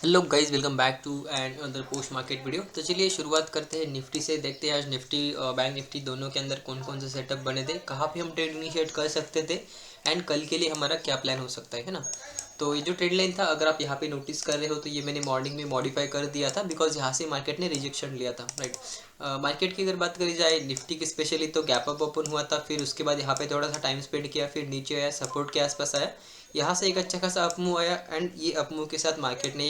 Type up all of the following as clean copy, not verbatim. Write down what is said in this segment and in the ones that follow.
Hello guys, welcome back to another post market video. तो चलिए शुरुआत करते हैं निफ्टी से। देखते हैं आज निफ्टी बैंक निफ्टी दोनों के अंदर कौन कौन से सेटअप बने थे, कहाँ पे हम ट्रेड इनिशिएट कर सकते थे एंड कल के लिए हमारा क्या प्लान हो सकता है ना। तो ये जो ट्रेड लाइन था, अगर आप यहाँ पे नोटिस कर रहे हो तो ये मैंने मॉर्निंग में मॉडिफाई कर दिया था बिकॉज यहाँ से मार्केट ने रिजेक्शन लिया था, राइट। मार्केट की अगर बात करी जाए निफ्टी की स्पेशली, तो गैप अप ओपन हुआ था, फिर उसके बाद यहाँ पे थोड़ा सा टाइम स्पेंड किया, फिर नीचे आया, सपोर्ट के आसपास आया, यहाँ से एक अच्छा खासा अपमूव आया एंड ये अपमूव के साथ मार्केट ने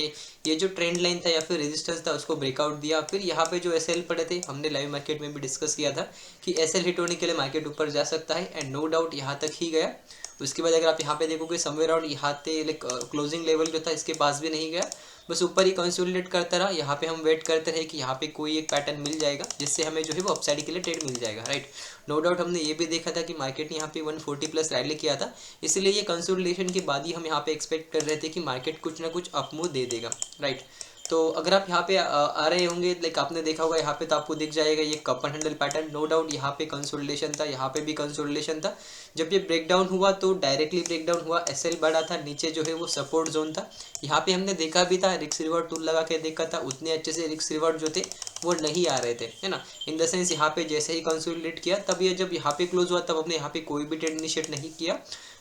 ये जो ट्रेंड लाइन था या फिर रेजिस्टेंस था उसको ब्रेकआउट दिया। फिर यहाँ पे जो एसएल पड़े थे, हमने लाइव मार्केट में भी डिस्कस किया था कि एसएल हिट होने के लिए मार्केट ऊपर जा सकता है एंड नो डाउट यहाँ तक ही गया। उसके बाद अगर आप यहाँ पे देखोगे समवेयर अराउंड यहाँ पे लाइक क्लोजिंग लेवल जो था इसके पास भी नहीं गया, बस ऊपर ही कंसोलिडेट करता रहा। यहाँ पे हम वेट करते रहे कि यहाँ पे कोई एक पैटर्न मिल जाएगा जिससे हमें जो है वो अपसाइड के लिए ट्रेड मिल जाएगा, राइट। नो डाउट हमने ये भी देखा था कि मार्केट ने यहाँ पे 140 प्लस रैली किया था, इसलिए ये कंसोलिडेशन के बाद ही हम यहाँ पे एक्सपेक्ट कर रहे थे कि मार्केट कुछ ना कुछ अपमूव दे देगा, राइट। तो अगर आप यहाँ पे आ रहे होंगे, लाइक आपने देखा होगा यहाँ पे, तो आपको दिख जाएगा ये cup and handle pattern. No doubt यहाँ पे कंसोलिडेशन था, यहाँ पे भी कंसोलिडेशन था। जब ये ब्रेकडाउन हुआ तो डायरेक्टली ब्रेकडाउन हुआ, एसएल बढ़ा था, नीचे जो है वो सपोर्ट जोन था। यहाँ पे हमने देखा भी था, रिस्क रिवॉर्ड टूल लगा के देखा था, उतने अच्छे से रिस्क रिवॉर्ड जो थे वो नहीं आ रहे थे, है ना। इन द सेंस यहाँ पे जैसे ही कंसोलिडेट किया, तब ये जब यहाँ पे क्लोज हुआ तब हमने यहाँ पे कोई भी ट्रेड इनिशिएट नहीं किया।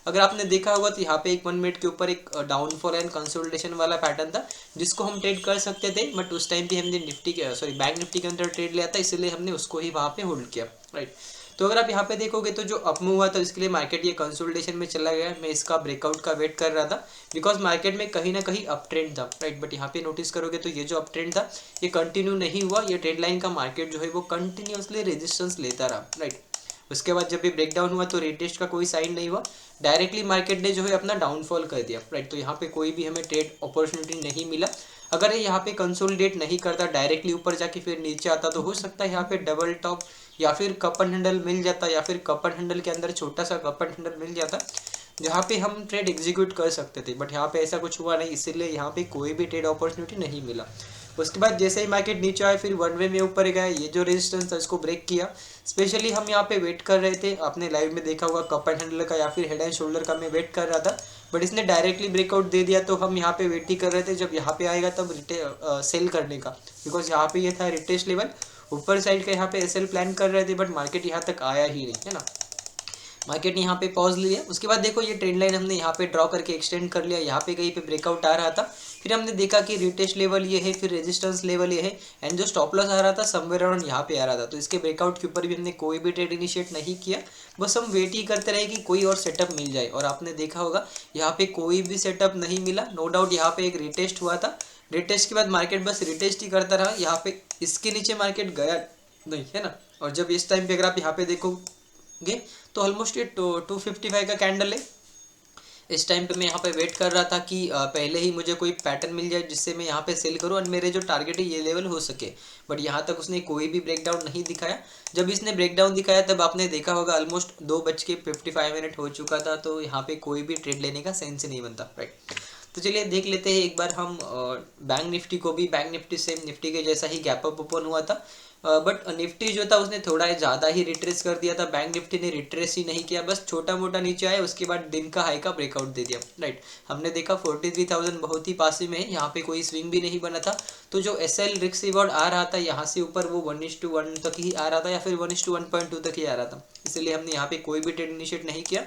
अगर आपने देखा होगा तो यहाँ पे एक 1 मिनट के ऊपर एक डाउनफॉल एंड कंसोलिडेशन वाला पैटर्न था जिसको हम ट्रेड कर सकते थे, बट उस टाइम पे हमने निफ्टी के बैंक निफ्टी के अंदर ट्रेड लिया था, इसलिए हमने उसको ही वहाँ पे होल्ड किया, राइट। तो अगर आप यहाँ पे देखोगे तो जो अपमूव हुआ था इसके लिए मार्केट ये कंसोलिडेशन में चला गया। मैं इसका ब्रेकआउट का वेट कर रहा था बिकॉज मार्केट में कहीं ना कहीं अप ट्रेंड था, राइट। बट यहाँ पे नोटिस करोगे तो ये जो अप ट्रेंड था ये कंटिन्यू नहीं हुआ, ये ट्रेड लाइन का मार्केट जो है वो कंटिन्यूसली रेजिस्टेंस लेता रहा, राइट। उसके बाद जब भी ब्रेकडाउन हुआ तो रिटेस्ट का कोई साइन नहीं हुआ, डायरेक्टली मार्केट ने जो है अपना डाउनफॉल कर दिया, राइट। तो यहाँ पे कोई भी हमें ट्रेड अपॉर्चुनिटी नहीं मिला। अगर ये यहाँ पे कंसोलिडेट नहीं करता, डायरेक्टली ऊपर जाके फिर नीचे आता, तो हो सकता है यहाँ पे डबल टॉप या फिर कप एंड हैंडल मिल जाता, या फिर कप एंड हैंडल के अंदर छोटा सा कप एंड हैंडल मिल जाता जहाँ पे हम ट्रेड एग्जीक्यूट कर सकते थे। बट यहाँ पे ऐसा कुछ हुआ नहीं, इसीलिए यहाँ पे कोई भी ट्रेड अपॉर्चुनिटी नहीं मिला। उसके बाद जैसे ही मार्केट नीचे आया फिर वन वे में ऊपर गया, ये जो रेजिस्टेंस था इसको ब्रेक किया। स्पेशली हम यहाँ पे वेट कर रहे थे, आपने लाइव में देखा होगा कप एंड हैंडल का या फिर हेड एंड शोल्डर का मैं वेट कर रहा था, बट इसने डायरेक्टली ब्रेकआउट दे दिया। तो हम यहाँ पे वेट ही कर रहे थे जब यहाँ पे आएगा तब सेल करने का, बिकॉज यहाँ पे ये था रिटेस्ट लेवल, ऊपर साइड का यहाँ पे एसएल प्लान कर रहे थे, बट मार्केट यहाँ तक आया ही नहीं, है ना। मार्केट ने यहाँ पे पॉज लिया। उसके बाद देखो ये ट्रेंड लाइन हमने यहाँ पे ड्रॉ करके एक्सटेंड कर लिया, यहाँ पे कहीं पे ब्रेकआउट आ रहा था, फिर हमने देखा कि रिटेस्ट लेवल ये है, फिर रेजिस्टेंस लेवल ये है एंड जो स्टॉप लॉस आ रहा था समवेयर अराउंड यहाँ पे आ रहा था। तो इसके ब्रेकआउट के ऊपर भी हमने कोई भी ट्रेड इनिशिएट नहीं किया, बस हम वेट ही करते रहे कि कोई और सेटअप मिल जाए। और आपने देखा होगा यहाँ पे कोई भी सेटअप नहीं मिला। नो डाउट यहाँ पे एक रिटेस्ट हुआ था, रिटेस्ट के बाद मार्केट बस रिटेस्ट ही करता रहा, यहाँ पे इसके नीचे मार्केट गया नहीं, है ना। और जब इस टाइम पे अगर आप यहाँ पे देखोगे तो ऑलमोस्ट ये 255 का कैंडल है। इस टाइम पे मैं यहाँ पे वेट कर रहा था कि पहले ही मुझे कोई पैटर्न मिल जाए जिससे मैं यहाँ पे सेल करूँ और मेरे जो टारगेट है ये लेवल हो सके, बट यहाँ तक उसने कोई भी ब्रेकडाउन नहीं दिखाया। जब इसने ब्रेकडाउन दिखाया तब आपने देखा होगा ऑलमोस्ट 2:55 हो चुका था, तो यहाँ पे कोई भी ट्रेड लेने का सेंस नहीं बनता, राइट। तो चलिए देख लेते हैं एक बार हम बैंक निफ्टी को भी। बैंक निफ्टी सेम निफ्टी के जैसा ही गैप अप ओपन हुआ था, बट निफ्टी जो था उसने थोड़ा ज़्यादा ही रिट्रेस कर दिया था। बैंक निफ्टी ने रिट्रेस ही नहीं किया, बस छोटा मोटा नीचे आया, उसके बाद दिन का हाई का ब्रेकआउट दे दिया, राइट। हमने देखा 43,000 बहुत ही पास में है, यहाँ पे कोई स्विंग भी नहीं बना था। तो जो एसएल रिस्क रिवॉर्ड आ रहा था यहाँ से ऊपर वो 1:1 तक ही आ रहा था या फिर 1:1.2 तक ही आ रहा था, इसलिए हमने यहाँ पे कोई भी ट्रेड इनिशिएट नहीं किया।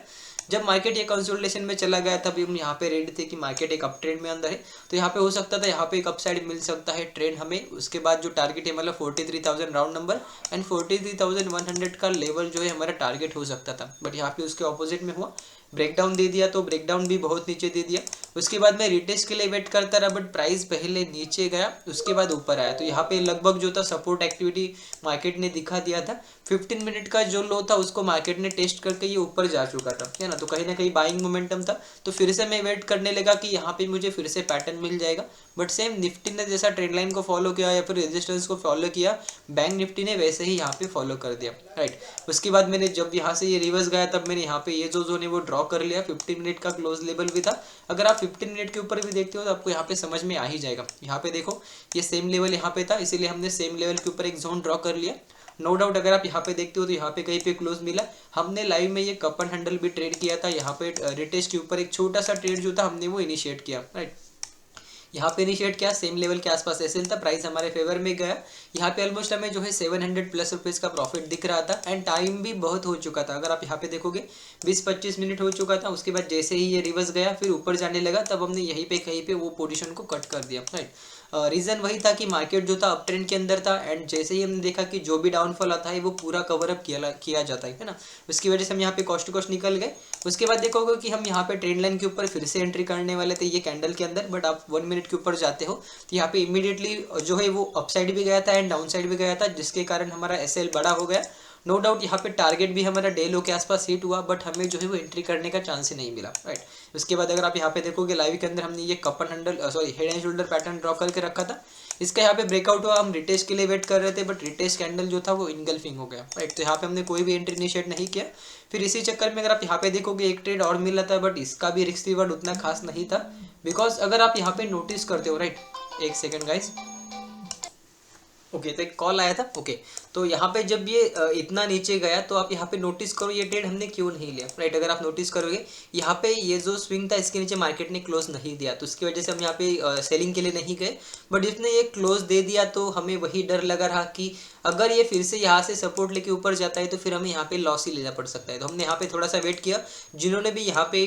जब मार्केट ये कंसोलिडेशन में चला गया तभी हम यहाँ पे रेडी थे कि मार्केट एक अप ट्रेंड में अंदर है, तो यहाँ पे हो सकता था यहाँ पे एक अपसाइड मिल सकता है ट्रेंड हमें। उसके बाद जो टारगेट है मतलब 43,000 राउंड नंबर एंड 43,100 का लेवल जो है हमारा टारगेट हो सकता था, बट यहाँ पे उसके ऑपोजिट में हुआ, ब्रेकडाउन दे दिया। तो ब्रेकडाउन भी बहुत नीचे दे दिया। उसके बाद मैं रिटेस्ट के लिए वेट करता रहा, बट प्राइस पहले नीचे गया उसके बाद ऊपर आया, तो यहाँ पे लगभग जो था सपोर्ट एक्टिविटी मार्केट ने दिखा दिया था। 15 मिनट का जो लो था उसको मार्केट ने टेस्ट करके ये ऊपर जा चुका था, है ना। तो कहीं ना कहीं बाइंग मोमेंटम था, तो फिर से मैं वेट करने लगा कि यहाँ पे मुझे फिर से पैटर्न मिल जाएगा। बट सेम निफ्टी ने जैसा ट्रेंड लाइन को फॉलो किया या फिर रेजिस्टेंस को फॉलो किया, बैंक निफ्टी ने वैसे ही यहाँ पे फॉलो कर दिया, राइट। उसके बाद मैंने जब यहाँ से ये रिवर्स गया तब मैंने यहाँ पे ये जो जोन है वो ड्रॉ कर लिया। 15 मिनट का क्लोज लेवल भी था। अगर आप 15 मिनट के ऊपर भी देखते हो तो आपको यहाँ पे समझ में आ ही जाएगा। यहाँ पे देखो ये सेम लेवल यहाँ पे था, इसीलिए हमने सेम लेवल के ऊपर एक जोन ड्रॉ कर लिया। नो डाउट अगर आप यहाँ पे देखते हो तो यहाँ पे कहीं पे क्लोज मिला। हमने लाइव में ये कप एंड हैंडल भी ट्रेड किया था, यहाँ पे रिटेस्ट के ऊपर एक छोटा सा ट्रेड जो था हमने वो इनिशिएट किया, राइट। यहाँ पे इनिशिएट किया, सेम लेवल के आसपास एसएल था, प्राइस हमारे फेवर में गया। यहाँ पे ऑलमोस्ट हमें जो है 700 प्लस रुपीज़ का प्रॉफिट दिख रहा था एंड टाइम भी बहुत हो चुका था। अगर आप यहाँ पे देखोगे 20-25 मिनट हो चुका था। उसके बाद जैसे ही ये रिवर्स गया फिर ऊपर जाने लगा, तब हमने यहीं पे कहीं पे वो पोजीशन को कट कर दिया, राइट। रीज़न वही था कि मार्केट जो था अप ट्रेंड के अंदर था एंड जैसे ही हमने देखा कि जो भी डाउनफॉल आता है वो पूरा कवर अप किया जाता है ना। उसकी वजह से हम यहाँ पे कॉस्ट टू कॉस्ट निकल गए। उसके बाद देखोगे कि हम यहाँ पे ट्रेंड लाइन के ऊपर फिर से एंट्री करने वाले थे ये कैंडल के अंदर, बट आप 1 मिनट के ऊपर जाते हो तो यहाँ पे इमीडिएटली जो है वो अपसाइड भी गया था एंड डाउन साइड भी गया था, जिसके कारण हमारा एसएल बड़ा हो गया। नो डाउट यहाँ पे टारगेट भी हमारा डे लो के आसपास हिट हुआ, बट हमें जो है वो एंट्री करने का चांस ही नहीं मिला, राइट। उसके बाद अगर आप यहाँ पे देखोगे लाइव के अंदर हमने ये cup and handle head and shoulder pattern draw करके रखा था। इसका यहाँ पे ब्रेकआउट हुआ, हम रिटेस्ट के लिए वेट कर रहे थे, बट रिटेस्ट कैंडल जो था वो इनगल्फिंग हो गया, राइट। तो यहाँ पे हमने कोई भी एंट्री इनिशिएट नहीं किया। फिर इसी चक्कर में अगर आप यहाँ पे देखोगे एक ट्रेड और मिला था, बट इसका भी रिस्क रिवॉर्ड उतना खास नहीं था, बिकॉज अगर आप यहाँ पे नोटिस करते हो, राइट, एक सेकेंड गाइस, ओके तो एक कॉल आया था, ओके। तो यहाँ पे जब ये इतना नीचे गया तो आप यहाँ पे नोटिस करो ये ट्रेड हमने क्यों नहीं लिया, राइट। अगर आप नोटिस करोगे यहाँ पे ये जो स्विंग था इसके नीचे मार्केट ने क्लोज नहीं दिया, तो उसकी वजह से हम यहाँ पे सेलिंग के लिए नहीं गए। बट इसने ये क्लोज दे दिया तो हमें वही डर लगा रहा कि अगर ये फिर से यहाँ से सपोर्ट लेके ऊपर जाता है तो फिर हमें यहाँ पे लॉस ही लेना पड़ सकता है। तो हमने यहाँ पे थोड़ा सा वेट किया। जिन्होंने भी यहाँ पे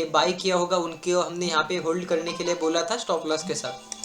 बाई किया होगा उनको हमने यहाँ पे होल्ड करने के लिए बोला था स्टॉप लॉस के साथ,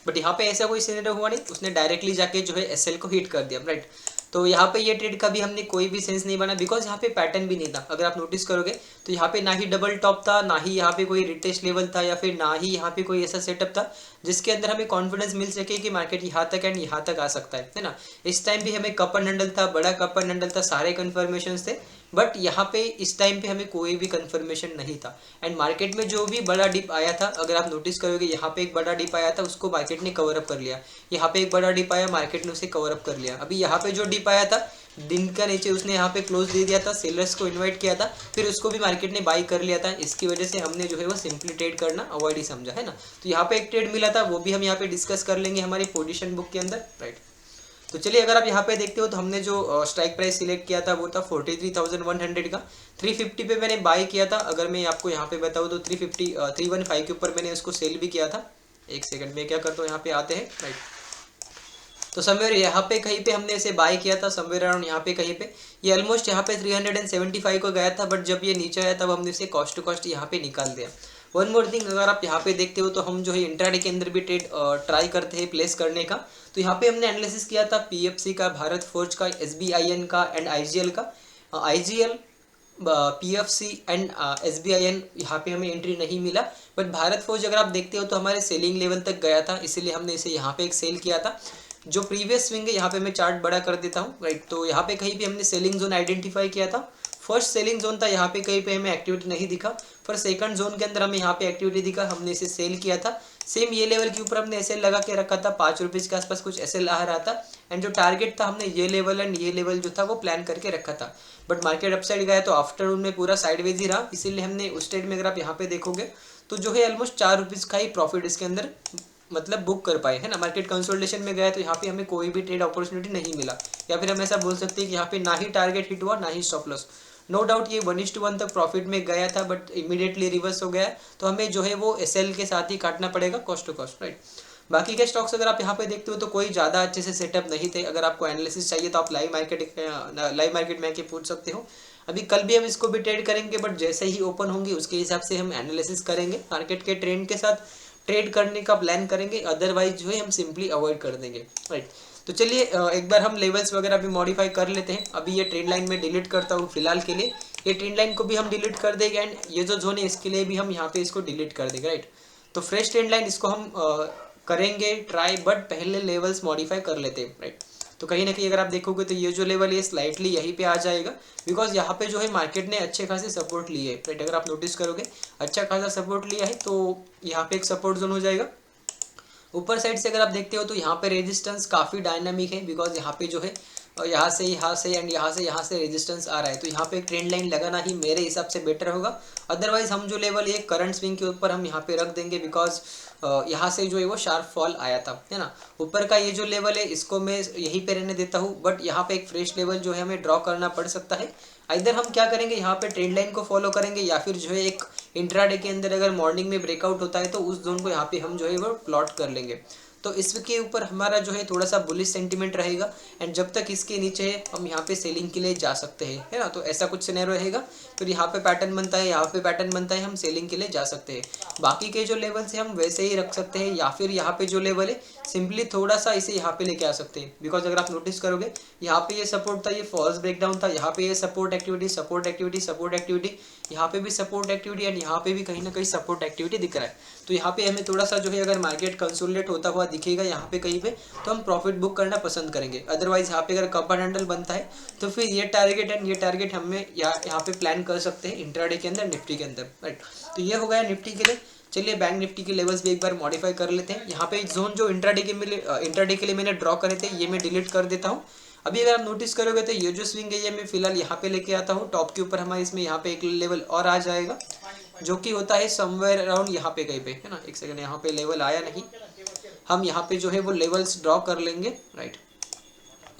बट यहाँ पे ऐसा कोई सिनेरियो हुआ नहीं। उसने डायरेक्टली जाके जो है एसएल को हिट कर दिया, राइट। तो यहाँ पे ये ट्रेड का भी हमने कोई भी सेंस नहीं बना, बिकॉज यहाँ पे पैटर्न भी नहीं था। अगर आप नोटिस करोगे तो यहाँ पे ना ही डबल टॉप था, ना ही यहाँ पे कोई रिटेस्ट लेवल था, या फिर ना ही यहाँ पे कोई ऐसा सेटअप था जिसके अंदर हमें कॉन्फिडेंस मिल सके कि मार्केट यहाँ तक एंड यहाँ तक आ सकता है ना। इस टाइम भी हमें कप एंड हैंडल था, बड़ा कप एंड हैंडल था, सारे कन्फर्मेशन थे, बट यहाँ पे इस टाइम पे हमें कोई भी कंफर्मेशन नहीं था। एंड मार्केट में जो भी बड़ा डिप आया था, अगर आप नोटिस करोगे यहाँ पे एक बड़ा डिप आया था उसको मार्केट ने कवर अप कर लिया। यहाँ पे एक बड़ा डिप आया, मार्केट ने उसे कवर अप कर लिया। अभी यहाँ पे जो डिप आया था दिन का नीचे उसने यहाँ पे क्लोज दे दिया था, सेलर्स को इन्वाइट किया था, फिर उसको भी मार्केट ने बाई कर लिया था। इसकी वजह से हमने जो है वो सिंपली ट्रेड करना अवॉइड ही समझा, है ना। तो यहाँ पे एक ट्रेड मिला था, वो भी हम यहाँ पे डिस्कस कर लेंगे हमारी पोजीशन बुक के अंदर, राइट। तो चलिए अगर आप यहाँ पे देखते हो तो हमने जो स्ट्राइक प्राइस सिलेक्ट किया था वो था 43,100 का। 350 पे मैंने बाय किया था। अगर मैं आपको यहाँ पे बताऊँ तो 315 के ऊपर मैंने उसको सेल भी किया था। एक सेकंड में क्या करता हूँ, यहाँ पे आते हैं, राइट। तो समवेयर यहाँ पे कहीं पे हमने इसे बाय किया था, समवेयर अराउंड यहाँ पे कहीं पे। ये ऑलमोस्ट यहाँ पे 375 को गया था, बट जब ये नीचे आया तब हमने इसे कॉस्ट टू कॉस्ट यहाँ पे निकाल दिया। वन मोर थिंग, अगर आप यहाँ पे देखते हो तो हम जो है इंट्राडे के अंदर भी ट्रेड ट्राई करते हैं प्लेस करने का। तो यहाँ पे हमने एनालिसिस किया था पीएफसी का, भारत फोर्ज का, एसबीआईएन का एंड आईजीएल का। आईजीएल, पीएफसी एंड एसबीआईएन यहाँ पे हमें एंट्री नहीं मिला, बट भारत फोर्ज अगर आप देखते हो तो हमारे सेलिंग लेवल तक गया था, इसीलिए हमने इसे यहाँ पे एक सेल किया था। जो प्रीवियस स्विंग है यहाँ पे मैं चार्ट बड़ा कर देता हूँ, राइट। तो यहाँ पे कहीं पे हमने सेलिंग जोन आइडेंटिफाई किया था। फर्स्ट सेलिंग जोन था, यहाँ पे कहीं पे हमें एक्टिविटी नहीं दिखा। पर सेकंड जोन के अंदर हमें यहाँ पे एक्टिविटी दिखा, हमने इसे सेल किया था। सेम ये लेवल के ऊपर हमने एसएल लगा के रखा था, 5 रुपीज़ के आसपास कुछ एसएल आ रहा था। एंड जो टारगेट था हमने ये लेवल एंड ये लेवल जो था वो प्लान करके रखा था। बट मार्केट अपसाइड गया तो आफ्टरनून में पूरा साइडवेज ही रहा, इसीलिए हमने उस ट्रेड में अगर आप यहाँ पे देखोगे तो जो है ऑलमोस्ट 4 रुपीज़ का ही प्रॉफिट इसके अंदर मतलब बुक कर पाए, है ना। मार्केट कंसोलिडेशन में गया तो यहाँ पे हमें कोई भी ट्रेड अपॉर्चुनिटी नहीं मिला, या फिर हम ऐसा बोल सकते हैं कि यहाँ पे ना ही टारगेट हिट हुआ ना ही स्टॉप लॉस। नो डाउट ये 1:1 तक प्रॉफिट में गया था, बट इमीडिएटली रिवर्स हो गया, तो हमें जो है वो एसएल के साथ ही काटना पड़ेगा कॉस्ट टू कॉस्ट, राइट। बाकी के स्टॉक्स अगर आप यहाँ पे देखते हो तो कोई ज़्यादा अच्छे से सेटअप नहीं थे। अगर आपको एनालिसिस चाहिए तो आप लाइव मार्केट में आके पूछ सकते हो। अभी कल भी हम इसको भी ट्रेड करेंगे, बट जैसे ही ओपन होंगे उसके हिसाब से हम एनालिसिस करेंगे, मार्केट के ट्रेंड के साथ ट्रेड करने का प्लान करेंगे। अदरवाइज जो है हम सिंपली अवॉइड कर देंगे, राइट। तो चलिए एक बार हम लेवल्स वगैरह भी मॉडिफाई कर लेते हैं। अभी ये ट्रेंड लाइन में डिलीट करता हूँ फिलहाल के लिए, ये ट्रेंड लाइन को भी हम डिलीट कर देंगे एंड ये जो जोन है इसके लिए भी हम यहाँ पे इसको डिलीट कर देंगे, राइट। तो फ्रेश ट्रेंड लाइन इसको हम करेंगे ट्राई, बट पहले लेवल्स मॉडिफाई कर लेते हैं, राइट। तो कहीं ना कहीं अगर आप देखोगे तो ये जो लेवल है स्लाइटली यहीं पे आ जाएगा, बिकॉज यहाँ पे जो है मार्केट ने अच्छे खासे सपोर्ट लिए है, राइट। अगर आप नोटिस करोगे अच्छा खासा सपोर्ट लिया है, तो यहाँ पे एक सपोर्ट जोन हो जाएगा। ऊपर साइड से अगर आप देखते हो तो यहाँ पे रेजिस्टेंस काफ़ी डायनामिक है, बिकॉज यहाँ पे जो है यहाँ से एंड यहाँ से रेजिस्टेंस आ रहा है, तो यहाँ पे एक ट्रेंड लाइन लगाना ही मेरे हिसाब से बेटर होगा। अदरवाइज हम जो लेवल ये करंट स्विंग के ऊपर हम यहाँ पे रख देंगे, बिकॉज यहाँ से जो है वो शार्प फॉल आया था, है ना। ऊपर का ये जो लेवल है इसको मैं यहीं पे रहने देता हूँ, बट यहाँ पे एक फ्रेश लेवल जो है हमें ड्रॉ करना पड़ सकता है। इधर हम क्या करेंगे, यहाँ पे ट्रेंड लाइन को फॉलो करेंगे या फिर जो है एक इंट्राडे के अंदर अगर मॉर्निंग में ब्रेकआउट होता है तो उस जोन को यहाँ पे हम जो है वो प्लॉट कर लेंगे। तो इसके ऊपर हमारा जो है थोड़ा सा बुलिश सेंटीमेंट रहेगा एंड जब तक इसके नीचे है हम यहाँ पे सेलिंग के लिए जा सकते हैं, है ना। तो ऐसा कुछ सिनेरियो रहेगा, फिर यहाँ पे पैटर्न बनता है, यहाँ पे पैटर्न बनता है, हम सेलिंग के लिए जा सकते हैं। बाकी के जो लेवल से हम वैसे ही रख सकते हैं या फिर यहाँ पे जो लेवल है सिंपली थोड़ा सा इसे यहाँ पे लेके आ सकते हैं। बिकॉज अगर आप नोटिस करोगे यहाँ पे ये सपोर्ट था, ये फॉल्स ब्रेकडाउन था, यहाँ पे ये support activity support activity support activity, यहाँ पे भी सपोर्ट एक्टिविटी एंड यहाँ पे भी कहीं ना कहीं सपोर्ट एक्टिविटी दिख रहा है। तो यहाँ पे हमें थोड़ा सा जो है अगर मार्केट कंसोलिडेट होता हुआ दिखेगा यहाँ पे कहीं पे तो हम प्रॉफिट बुक करना पसंद करेंगे। अदरवाइज यहाँ पे अगर कप एंड हैंडल बनता है तो फिर ये टारगेट एंड ये टारगेट हमें यहाँ पे प्लान कर सकते हैं इंट्राडे के अंदर, निफ्टी के अंदर, राइट। तो ये हो गया निफ्टी के लिए। चलिए बैंक निफ्टी के लेवल्स भी एक बार मॉडिफाई कर लेते हैं। यहाँ पे जोन जो इंट्राडे के लिए मैंने ड्रॉ करे थे ये मैं डिलीट कर देता हूँ। अभी अगर आप नोटिस करोगे तो ये जो स्विंग है ये मैं फिलहाल यहाँ पे लेके आता हूँ। टॉप के ऊपर हमारे इसमें यहाँ पे एक लेवल और आ जाएगा जो कि होता है समवेयर अराउंड यहाँ पे कहीं पे, है ना। एक सेकंड, यहाँ पे लेवल आया नहीं, हम यहाँ पे जो है वो लेवल्स ड्रॉ कर लेंगे, राइट।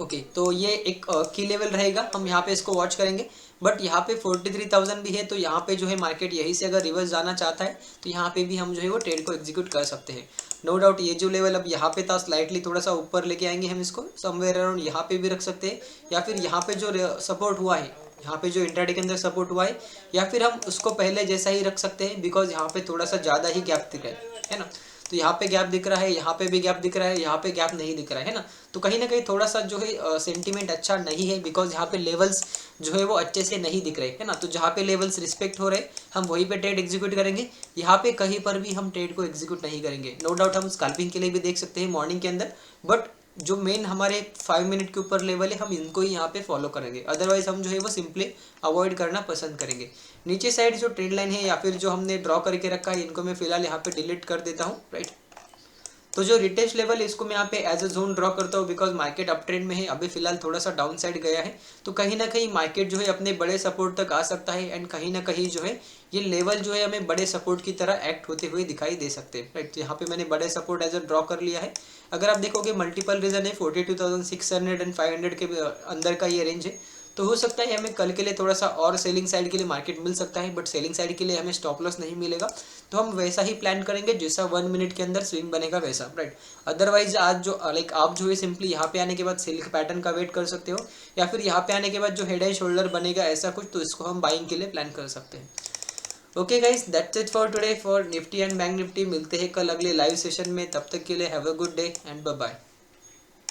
ओके, तो ये एक की लेवल रहेगा, हम यहाँ पे इसको वॉच करेंगे। बट यहाँ पे 43,000 भी है तो यहाँ पे जो है मार्केट यहीं से अगर रिवर्स जाना चाहता है तो यहाँ पे भी हम जो है वो ट्रेड को एग्जीक्यूट कर सकते हैं। नो डाउट ये जो लेवल अब यहाँ पे था स्लाइटली थोड़ा सा ऊपर लेके आएंगे हम इसको, समवेयर अराउंड यहाँ पे भी रख सकते हैं या फिर यहाँ पे जो सपोर्ट हुआ है, यहाँ पे जो इंट्राडे के अंदर सपोर्ट हुआ है, या फिर हम उसको पहले जैसा ही रख सकते हैं बिकॉज यहाँ पे थोड़ा सा ज़्यादा ही गैप दिख रहा है ना। तो यहाँ पे गैप दिख रहा है, यहाँ पे भी गैप दिख रहा है, यहाँ पे गैप नहीं दिख रहा है ना। तो कहीं ना कहीं थोड़ा सा जो है सेंटीमेंट अच्छा नहीं है बिकॉज यहाँ पे लेवल्स जो है वो अच्छे से नहीं दिख रहे, है ना। तो जहाँ पे लेवल्स रिस्पेक्ट हो रहे हम वहीं पे ट्रेड एग्जीक्यूट करेंगे, यहाँ पे कहीं पर भी हम ट्रेड को एग्जीक्यूट नहीं करेंगे। नो डाउट हम स्कैल्पिंग के लिए भी देख सकते हैं मॉर्निंग के अंदर, बट जो मेन हमारे 5 मिनट के ऊपर लेवल है हम इनको ही यहाँ पे फॉलो करेंगे। अदरवाइज हम जो है वो सिंपली अवॉइड करना पसंद करेंगे। नीचे साइड जो ट्रेंड लाइन है या फिर जो हमने ड्रॉ करके रखा है इनको मैं फिलहाल यहाँ पे डिलीट कर देता हूँ, राइट। तो जो रिटेस्ट लेवल है इसको मैं यहाँ पे एज अ जोन ड्रॉ करता हूँ बिकॉज मार्केट अप ट्रेंड में है, अभी फिलहाल थोड़ा सा डाउन साइड गया है। तो कहीं ना कहीं मार्केट जो है अपने बड़े सपोर्ट तक आ सकता है एंड कहीं ना कहीं जो है ये लेवल जो है हमें बड़े सपोर्ट की तरह एक्ट होते हुए दिखाई दे सकते हैं, राइट। तो यहाँ पे मैंने बड़े सपोर्ट एज अ ड्रॉ कर लिया है। अगर आप देखोगे मल्टीपल रीजन है, 42,600 एंड 500 के अंदर का ये रेंज है। तो हो सकता है हमें कल के लिए थोड़ा सा और सेलिंग साइड के लिए मार्केट मिल सकता है, बट सेलिंग साइड के लिए हमें स्टॉप लॉस नहीं मिलेगा। तो हम वैसा ही प्लान करेंगे जैसा 1 मिनट के अंदर स्विंग बनेगा वैसा, राइट। अदरवाइज आज जो आप जो है सिंपली यहाँ पे आने के बाद सेल पैटर्न का वेट कर सकते हो या फिर यहाँ पे आने के बाद जो हेड एंड शोल्डर बनेगा ऐसा कुछ, तो इसको हम बाइंग के लिए प्लान कर सकते हैं। Okay guys, that's it for today for Nifty and bank Nifty. मिलते हैं कल अगले लाइव सेशन में, तब तक के लिए have a good day and bye bye.